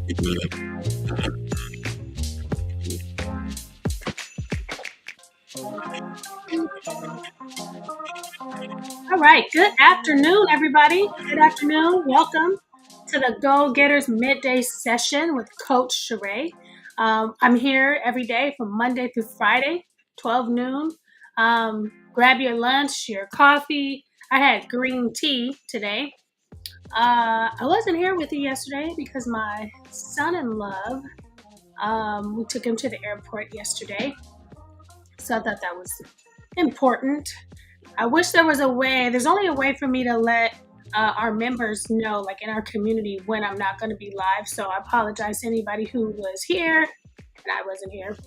All right. Good afternoon, everybody. Good afternoon. Welcome to the Go Getters Midday Session with Coach Sheree. I'm here every day from Monday through Friday, 12 noon. Grab your lunch, your coffee. I had green tea today. I wasn't here with you yesterday because my son-in-law, we took him to the airport yesterday. So I thought that was important. I wish there was a way. There's only a way for me to let our members know, like in our community, when I'm not going to be live. So I apologize to anybody who was here and I wasn't here.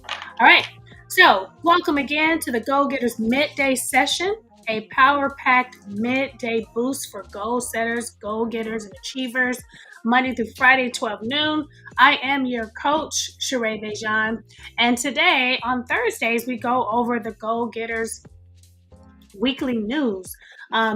All right. So welcome again to the Go Getters Midday Session, a power-packed midday boost for goal setters, goal getters, and achievers. Monday through Friday, 12 noon. I am your coach, Sheree Bejan. And today, on Thursdays, we go over the Goal Getters weekly news.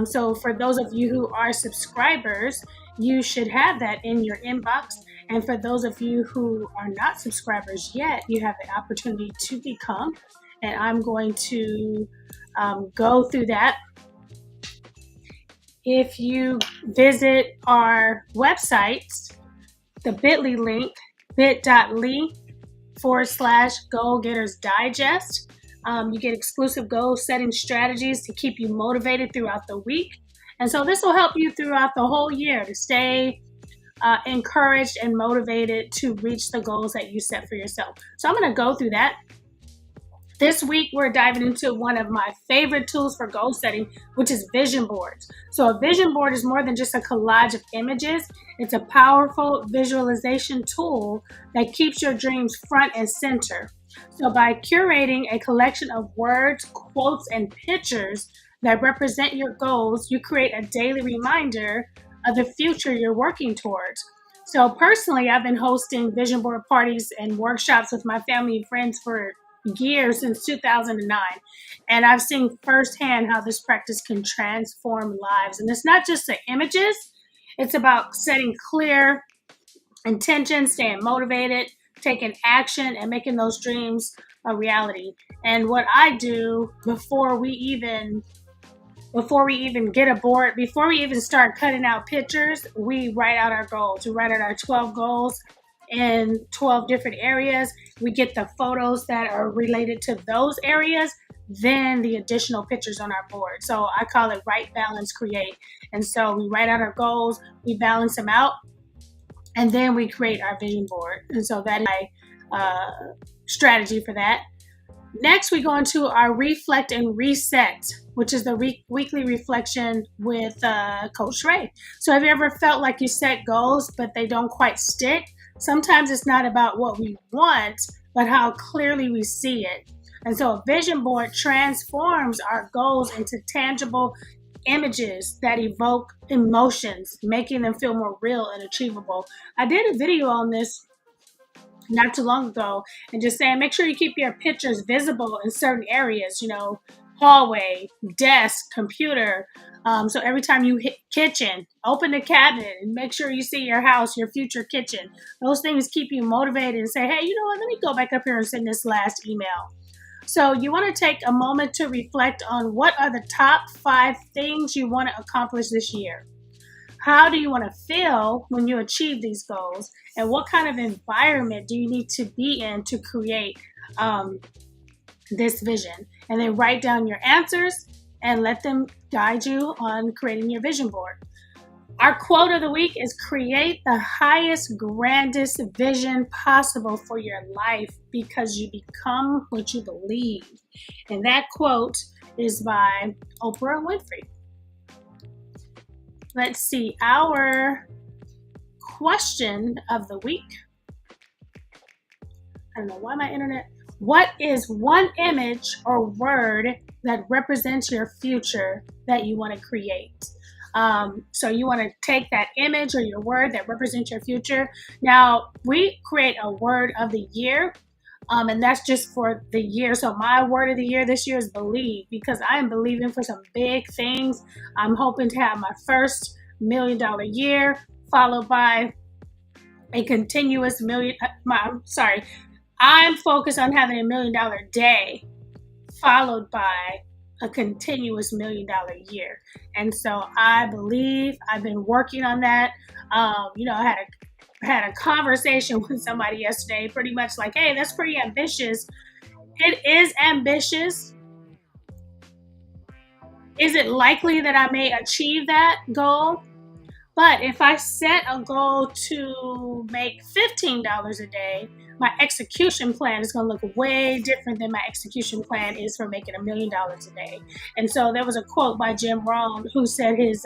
So for those of you who are subscribers, you should have that in your inbox. And for those of you who are not subscribers yet, you have the opportunity to become. And I'm going to go through that. If you visit our website, the bit.ly link, bit.ly/Goal Getters Digest, you get exclusive goal setting strategies to keep you motivated throughout the week. And so this will help you throughout the whole year to stay encouraged and motivated to reach the goals that you set for yourself. So I'm going to go through that. This week, we're diving into one of my favorite tools for goal setting, which is vision boards. So a vision board is more than just a collage of images. It's a powerful visualization tool that keeps your dreams front and center. So by curating a collection of words, quotes, and pictures that represent your goals, you create a daily reminder of the future you're working towards. So personally, I've been hosting vision board parties and workshops with my family and friends for years, since 2009, and I've seen firsthand how this practice can transform lives. And it's not just the images, it's about setting clear intentions, staying motivated, taking action, and making those dreams a reality. And what I do before we even get a board, before we even start cutting out pictures, we write out our goals. We write out our 12 goals in 12 different areas. We get the photos that are related to those areas, then the additional pictures on our board. So I call it write, balance, create. And so we write out our goals, we balance them out, and then we create our vision board. And so that is my strategy for that. Next, we go into our reflect and reset, which is the weekly reflection with Coach Ray. So have you ever felt like you set goals, but they don't quite stick? Sometimes it's not about what we want, but how clearly we see it. And so a vision board transforms our goals into tangible images that evoke emotions, making them feel more real and achievable. I did a video on this not too long ago and just saying, make sure you keep your pictures visible in certain areas, hallway, desk, computer. So every time you hit kitchen, open the cabinet and make sure you see your house, your future kitchen. Those things keep you motivated and say, hey, you know what, let me go back up here and send this last email. So you want to take a moment to reflect on what are the top 5 things you want to accomplish this year. How do you want to feel when you achieve these goals? And what kind of environment do you need to be in to create this vision? And then write down your answers and let them guide you on creating your vision board. Our quote of the week is create the highest, grandest vision possible for your life because you become what you believe. And that quote is by Oprah Winfrey. Let's see, our question of the week. I don't know why my internet. What is one image or word that represents your future that you want to create? So you want to take that image or your word that represents your future. Now, we create a word of the year, and that's just for the year. So my word of the year this year is believe, because I am believing for some big things. I'm hoping to have my first $1 million year, followed by a continuous I'm focused on having $1 million day followed by a continuous $1 million year. And so I believe I've been working on that. I had a conversation with somebody yesterday, pretty much like, hey, that's pretty ambitious. It is ambitious. Is it likely that I may achieve that goal? But if I set a goal to make $15 a day, my execution plan is going to look way different than my execution plan is for making $1 million a day. And so there was a quote by Jim Rohn who said his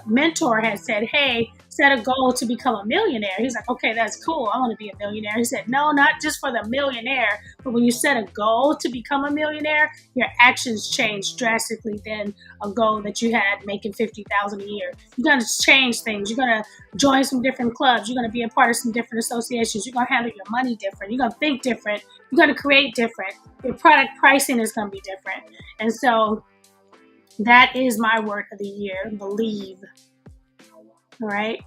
mentor had said, hey, set a goal to become a millionaire. He's like, okay, that's cool. I want to be a millionaire. He said, no, not just for the millionaire, but when you set a goal to become a millionaire, your actions change drastically than a goal that you had making $50,000 a year. You're going to change things. You're going to join some different clubs. You're going to be a part of some different associations. You're going to handle your money different. You're going to think different. You're going to create different. Your product pricing is going to be different. And so that is my word of the year, believe. All right.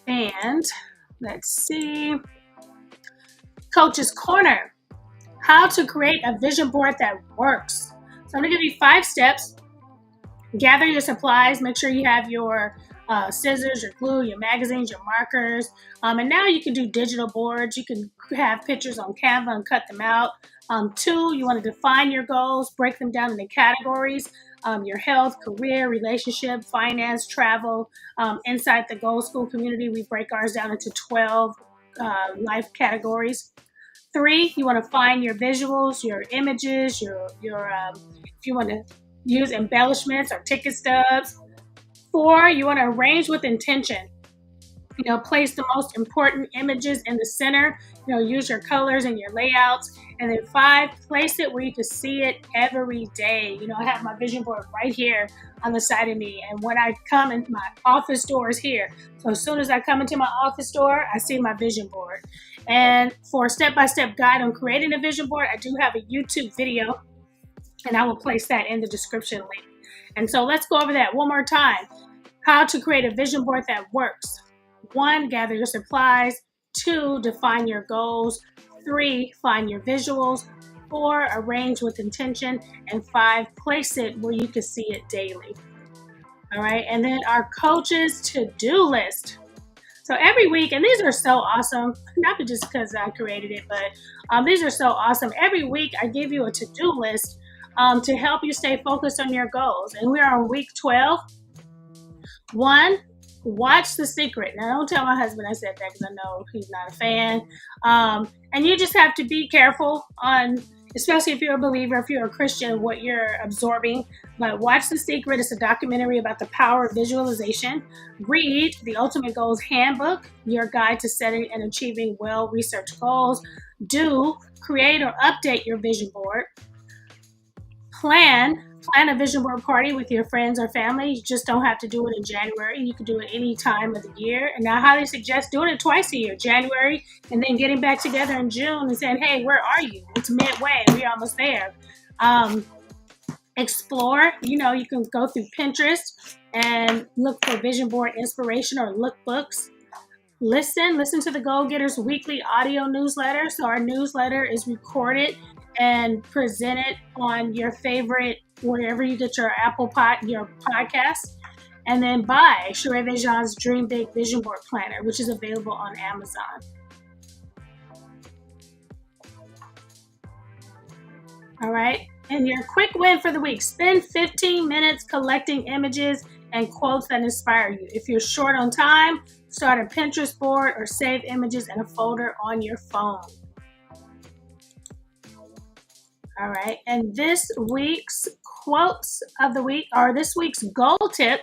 And let's see. Coach's Corner. How to create a vision board that works. So I'm going to give you 5 steps. Gather your supplies. Make sure you have your scissors, your glue, your magazines, your markers. And now you can do digital boards. You can have pictures on Canva and cut them out. 2, you want to define your goals, break them down into categories. Your health, career, relationship, finance, travel. Inside the Goal School community, we break ours down into 12 life categories. 3, you want to find your visuals, your images, your if you want to use embellishments or ticket stubs. 4, you want to arrange with intention. Place the most important images in the center. Use your colors and your layouts. And then 5, place it where you can see it every day. I have my vision board right here on the side of me. And when I come in, my office door is here. So as soon as I come into my office door, I see my vision board. And for a step-by-step guide on creating a vision board, I do have a YouTube video, and I will place that in the description link. And so let's go over that one more time. How to create a vision board that works. 1, gather your supplies. 2, define your goals. 3, find your visuals. 4, arrange with intention. And 5, place it where you can see it daily. All right. And then our coach's to-do list. So every week, and these are so awesome, not just because I created it, but these are so awesome. Every week I give you a to-do list to help you stay focused on your goals. And we're on week 12. 1, watch The Secret. Now, don't tell my husband I said that because I know he's not a fan. And you just have to be careful on, especially if you're a believer, if you're a Christian, what you're absorbing. But watch The Secret. It's a documentary about the power of visualization. Read The Ultimate Goals Handbook, your guide to setting and achieving well-researched goals. Do create or update your vision board. Plan a vision board party with your friends or family. You just don't have to do it in January. You can do it any time of the year. And I highly suggest doing it twice a year, January, and then getting back together in June and saying, hey, where are you? It's midway. We're almost there. Explore. You can go through Pinterest and look for vision board inspiration or lookbooks. Listen to the Goal Getters weekly audio newsletter. So our newsletter is recorded and presented on your favorite, wherever you get your your podcast. And then buy Sheree Vejan's Dream Big Vision Board Planner, which is available on Amazon. All right. And your quick win for the week: spend 15 minutes collecting images and quotes that inspire you. If you're short on time, start a Pinterest board or save images in a folder on your phone. All right. And this week's quotes of the week, or this week's goal tip: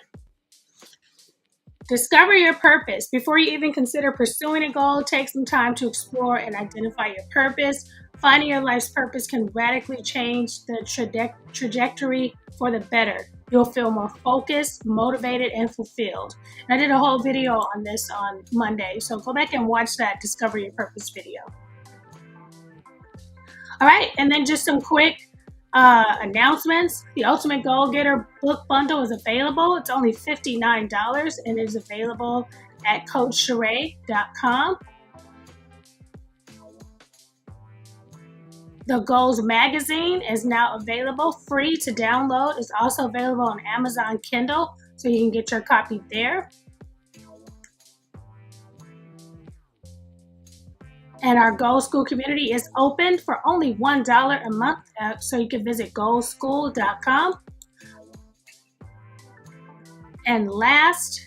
discover your purpose. Before you even consider pursuing a goal, take some time to explore and identify your purpose. Finding your life's purpose can radically change the trajectory for the better. You'll feel more focused, motivated, and fulfilled. And I did a whole video on this on Monday, so go back and watch that Discover Your Purpose video. All right, and then just some quick announcements. The Ultimate Goal Getter book bundle is available. It's only $59 and it is available at CoachSheree.com. The Goals magazine is now available, free to download. It's also available on Amazon Kindle, so you can get your copy there. And our Goals School community is open for only $1 a month, so you can visit goalschool.com. And last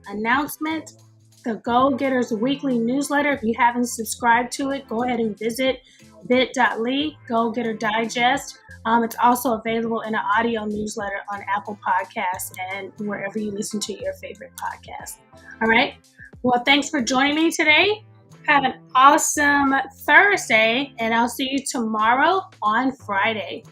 announcement, the Goal Getters weekly newsletter. If you haven't subscribed to it, go ahead and visit bit.ly, Goal Getter Digest. It's also available in an audio newsletter on Apple Podcasts and wherever you listen to your favorite podcast. All right. Well, thanks for joining me today. Have an awesome Thursday, and I'll see you tomorrow on Friday.